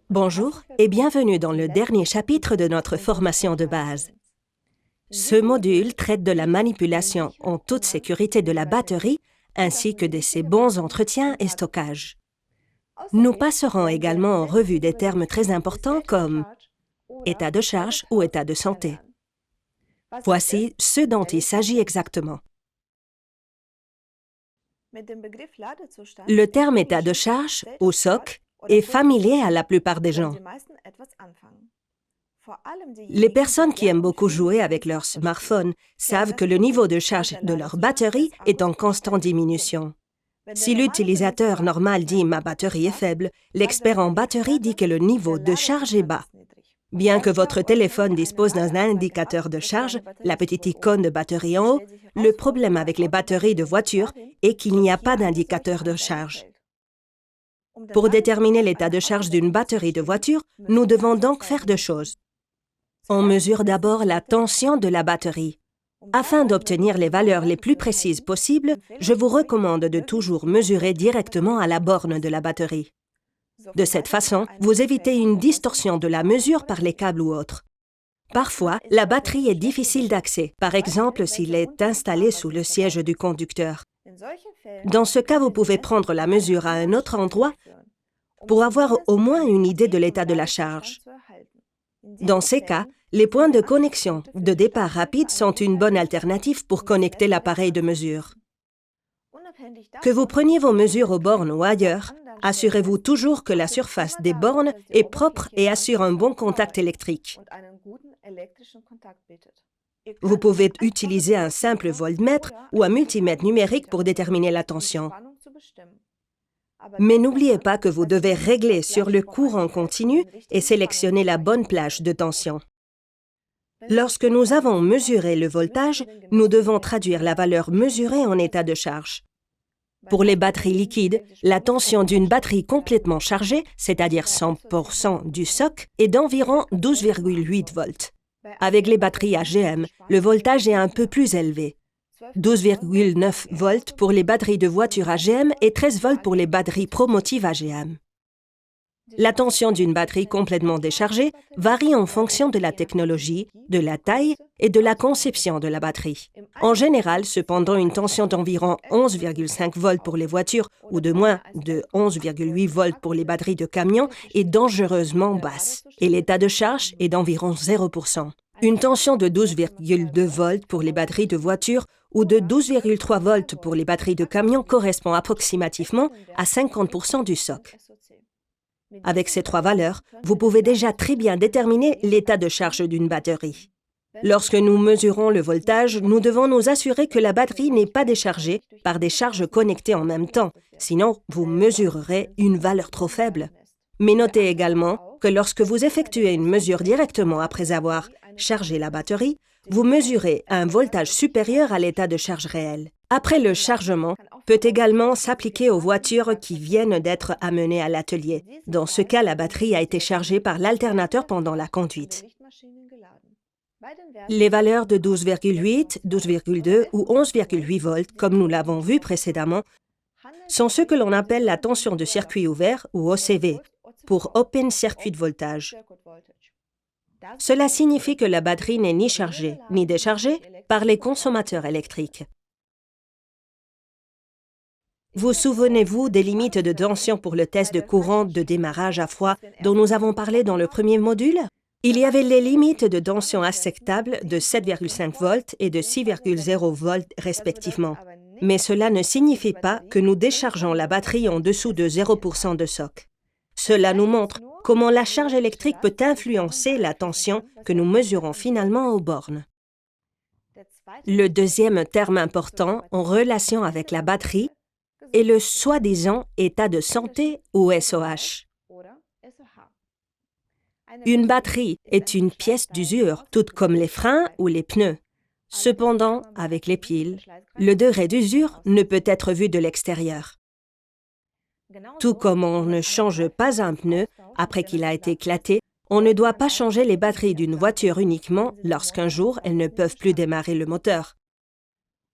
Bonjour et bienvenue dans le dernier chapitre de notre formation de base. Ce module traite de la manipulation en toute sécurité de la batterie ainsi que de ses bons entretiens et stockages. Nous passerons également en revue des termes très importants comme état de charge ou état de santé. Voici ce dont il s'agit exactement. Le terme état de charge ou SOC est familier à la plupart des gens. Les personnes qui aiment beaucoup jouer avec leur smartphone savent que le niveau de charge de leur batterie est en constante diminution. Si l'utilisateur normal dit « ma batterie est faible », l'expert en batterie dit que le niveau de charge est bas. Bien que votre téléphone dispose d'un indicateur de charge, la petite icône de batterie en haut, le problème avec les batteries de voiture est qu'il n'y a pas d'indicateur de charge. Pour déterminer l'état de charge d'une batterie de voiture, nous devons donc faire deux choses. On mesure d'abord la tension de la batterie. Afin d'obtenir les valeurs les plus précises possibles, je vous recommande de toujours mesurer directement à la borne de la batterie. De cette façon, vous évitez une distorsion de la mesure par les câbles ou autres. Parfois, la batterie est difficile d'accès, par exemple s'il est installé sous le siège du conducteur. Dans ce cas, vous pouvez prendre la mesure à un autre endroit pour avoir au moins une idée de l'état de la charge. Dans ces cas, les points de connexion de départ rapide sont une bonne alternative pour connecter l'appareil de mesure. Que vous preniez vos mesures aux bornes ou ailleurs, assurez-vous toujours que la surface des bornes est propre et assure un bon contact électrique. Vous pouvez utiliser un simple voltmètre ou un multimètre numérique pour déterminer la tension. Mais n'oubliez pas que vous devez régler sur le courant continu et sélectionner la bonne plage de tension. Lorsque nous avons mesuré le voltage, nous devons traduire la valeur mesurée en état de charge. Pour les batteries liquides, la tension d'une batterie complètement chargée, c'est-à-dire 100% du SOC, est d'environ 12,8 volts. Avec les batteries AGM, le voltage est un peu plus élevé. 12,9 volts pour les batteries de voiture AGM et 13 volts pour les batteries ProMotive AGM. La tension d'une batterie complètement déchargée varie en fonction de la technologie, de la taille et de la conception de la batterie. En général, cependant, une tension d'environ 11,5 volts pour les voitures ou de moins de 11,8 volts pour les batteries de camions est dangereusement basse et l'état de charge est d'environ 0%. Une tension de 12,2 volts pour les batteries de voitures ou de 12,3 volts pour les batteries de camions correspond approximativement à 50% du SOC. Avec ces trois valeurs, vous pouvez déjà très bien déterminer l'état de charge d'une batterie. Lorsque nous mesurons le voltage, nous devons nous assurer que la batterie n'est pas déchargée par des charges connectées en même temps, sinon vous mesurerez une valeur trop faible. Mais notez également que lorsque vous effectuez une mesure directement après avoir chargé la batterie, vous mesurez un voltage supérieur à l'état de charge réel. Après le chargement, peut également s'appliquer aux voitures qui viennent d'être amenées à l'atelier. Dans ce cas, la batterie a été chargée par l'alternateur pendant la conduite. Les valeurs de 12,8, 12,2 ou 11,8 volts, comme nous l'avons vu précédemment, sont ce que l'on appelle la tension de circuit ouvert ou OCV, pour Open Circuit Voltage. Cela signifie que la batterie n'est ni chargée ni déchargée par les consommateurs électriques. Vous souvenez-vous des limites de tension pour le test de courant de démarrage à froid dont nous avons parlé dans le premier module? Il y avait les limites de tension acceptables de 7,5 volts et de 6,0 volts respectivement. Mais cela ne signifie pas que nous déchargeons la batterie en dessous de 0% de SOC. Cela nous montre comment la charge électrique peut influencer la tension que nous mesurons finalement aux bornes. Le deuxième terme important en relation avec la batterie est le soi-disant état de santé ou SOH. Une batterie est une pièce d'usure, toute comme les freins ou les pneus. Cependant, avec les piles, le degré d'usure ne peut être vu de l'extérieur. Tout comme on ne change pas un pneu après qu'il a été éclaté, on ne doit pas changer les batteries d'une voiture uniquement lorsqu'un jour elles ne peuvent plus démarrer le moteur.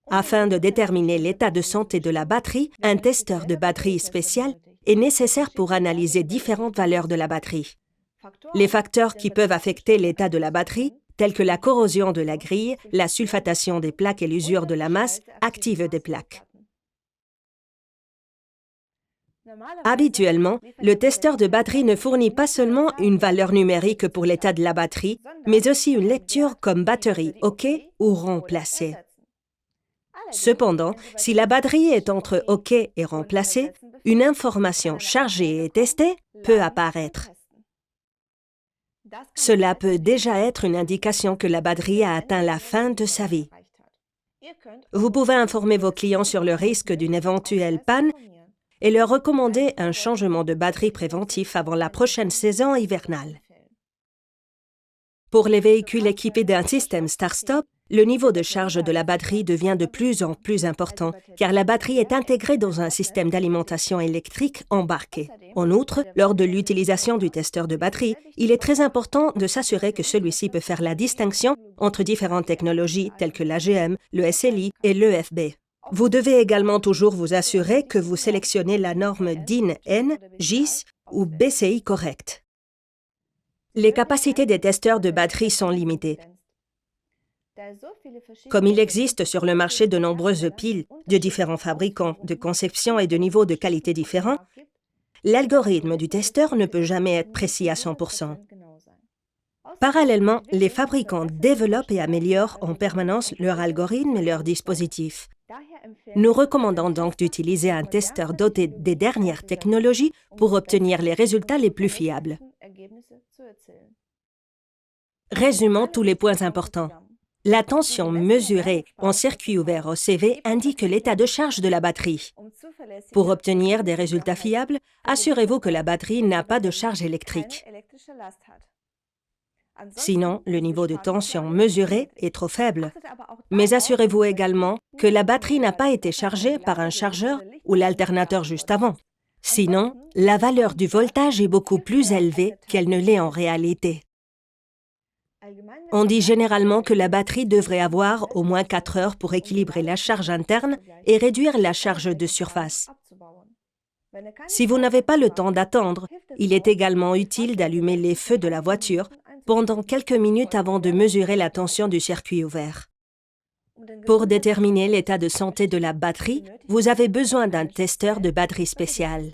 Afin de déterminer l'état de santé de la batterie, un testeur de batterie spécial est nécessaire pour analyser différentes valeurs de la batterie. Les facteurs qui peuvent affecter l'état de la batterie, tels que la corrosion de la grille, la sulfatation des plaques et l'usure de la masse, activent des plaques. Habituellement, le testeur de batterie ne fournit pas seulement une valeur numérique pour l'état de la batterie, mais aussi une lecture comme batterie OK ou remplacée. Cependant, si la batterie est entre OK et remplacée, une information chargée et testée peut apparaître. Cela peut déjà être une indication que la batterie a atteint la fin de sa vie. Vous pouvez informer vos clients sur le risque d'une éventuelle panne et leur recommander un changement de batterie préventif avant la prochaine saison hivernale. Pour les véhicules équipés d'un système start-stop, le niveau de charge de la batterie devient de plus en plus important, car la batterie est intégrée dans un système d'alimentation électrique embarqué. En outre, lors de l'utilisation du testeur de batterie, il est très important de s'assurer que celui-ci peut faire la distinction entre différentes technologies telles que l'AGM, le SLI et l'EFB. Vous devez également toujours vous assurer que vous sélectionnez la norme DIN-N, GIS ou BCI correcte. Les capacités des testeurs de batterie sont limitées. Comme il existe sur le marché de nombreuses piles de différents fabricants, de conception et de niveaux de qualité différents, l'algorithme du testeur ne peut jamais être précis à 100%. Parallèlement, les fabricants développent et améliorent en permanence leur algorithme et leurs dispositifs. Nous recommandons donc d'utiliser un testeur doté des dernières technologies pour obtenir les résultats les plus fiables. Résumons tous les points importants. La tension mesurée en circuit ouvert au CV indique l'état de charge de la batterie. Pour obtenir des résultats fiables, assurez-vous que la batterie n'a pas de charge électrique. Sinon, le niveau de tension mesuré est trop faible. Mais assurez-vous également que la batterie n'a pas été chargée par un chargeur ou l'alternateur juste avant. Sinon, la valeur du voltage est beaucoup plus élevée qu'elle ne l'est en réalité. On dit généralement que la batterie devrait avoir au moins 4 heures pour équilibrer la charge interne et réduire la charge de surface. Si vous n'avez pas le temps d'attendre, il est également utile d'allumer les feux de la voiture pendant quelques minutes avant de mesurer la tension du circuit ouvert. Pour déterminer l'état de santé de la batterie, vous avez besoin d'un testeur de batterie spécial.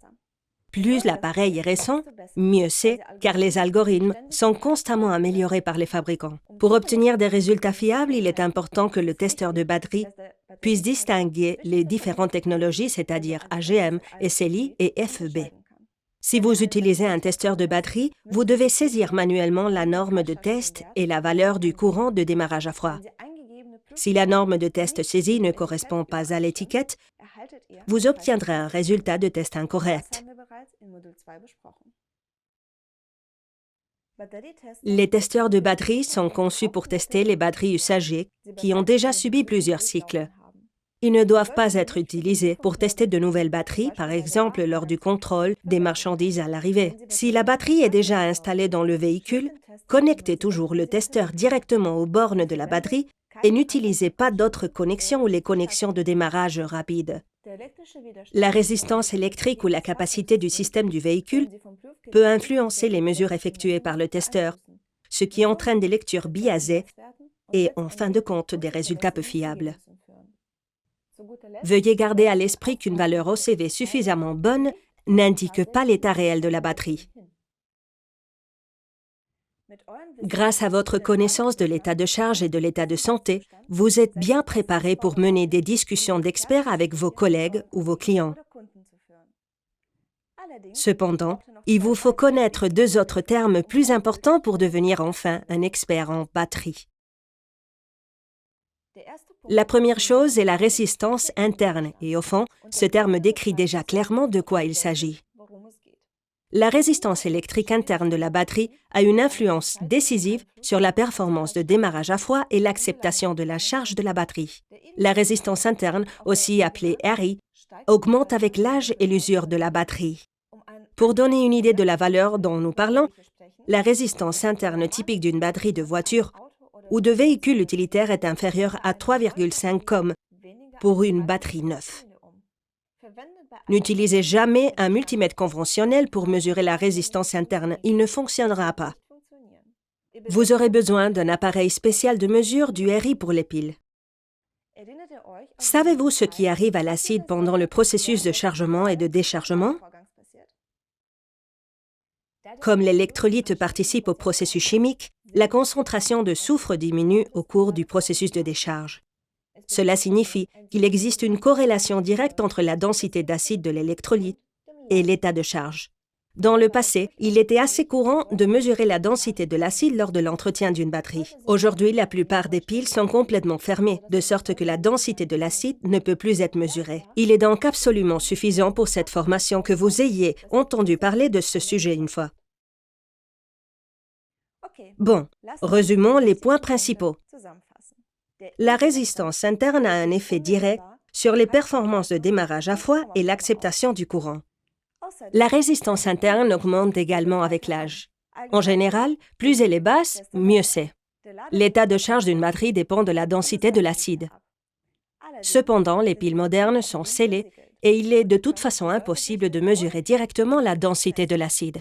Plus l'appareil est récent, mieux c'est, car les algorithmes sont constamment améliorés par les fabricants. Pour obtenir des résultats fiables, il est important que le testeur de batterie puisse distinguer les différentes technologies, c'est-à-dire AGM, SLI et FEB. Si vous utilisez un testeur de batterie, vous devez saisir manuellement la norme de test et la valeur du courant de démarrage à froid. Si la norme de test saisie ne correspond pas à l'étiquette, vous obtiendrez un résultat de test incorrect. Les testeurs de batterie sont conçus pour tester les batteries usagées qui ont déjà subi plusieurs cycles. Ils ne doivent pas être utilisés pour tester de nouvelles batteries, par exemple lors du contrôle des marchandises à l'arrivée. Si la batterie est déjà installée dans le véhicule, connectez toujours le testeur directement aux bornes de la batterie et n'utilisez pas d'autres connexions ou les connexions de démarrage rapide. La résistance électrique ou la capacité du système du véhicule peut influencer les mesures effectuées par le testeur, ce qui entraîne des lectures biaisées et, en fin de compte, des résultats peu fiables. Veuillez garder à l'esprit qu'une valeur OCV suffisamment bonne n'indique pas l'état réel de la batterie. Grâce à votre connaissance de l'état de charge et de l'état de santé, vous êtes bien préparé pour mener des discussions d'experts avec vos collègues ou vos clients. Cependant, il vous faut connaître 2 autres termes plus importants pour devenir enfin un expert en batterie. La première chose est la résistance interne et au fond, ce terme décrit déjà clairement de quoi il s'agit. La résistance électrique interne de la batterie a une influence décisive sur la performance de démarrage à froid et l'acceptation de la charge de la batterie. La résistance interne, aussi appelée RI, augmente avec l'âge et l'usure de la batterie. Pour donner une idée de la valeur dont nous parlons, la résistance interne typique d'une batterie de voiture ou de véhicule utilitaire est inférieure à 3,5 ohm pour une batterie neuve. N'utilisez jamais un multimètre conventionnel pour mesurer la résistance interne. Il ne fonctionnera pas. Vous aurez besoin d'un appareil spécial de mesure du RI pour les piles. Savez-vous ce qui arrive à l'acide pendant le processus de chargement et de déchargement? Comme l'électrolyte participe au processus chimique, la concentration de soufre diminue au cours du processus de décharge. Cela signifie qu'il existe une corrélation directe entre la densité d'acide de l'électrolyte et l'état de charge. Dans le passé, il était assez courant de mesurer la densité de l'acide lors de l'entretien d'une batterie. Aujourd'hui, la plupart des piles sont complètement fermées, de sorte que la densité de l'acide ne peut plus être mesurée. Il est donc absolument suffisant pour cette formation que vous ayez entendu parler de ce sujet une fois. Bon, résumons les points principaux. La résistance interne a un effet direct sur les performances de démarrage à froid et l'acceptation du courant. La résistance interne augmente également avec l'âge. En général, plus elle est basse, mieux c'est. L'état de charge d'une batterie dépend de la densité de l'acide. Cependant, les piles modernes sont scellées et il est de toute façon impossible de mesurer directement la densité de l'acide.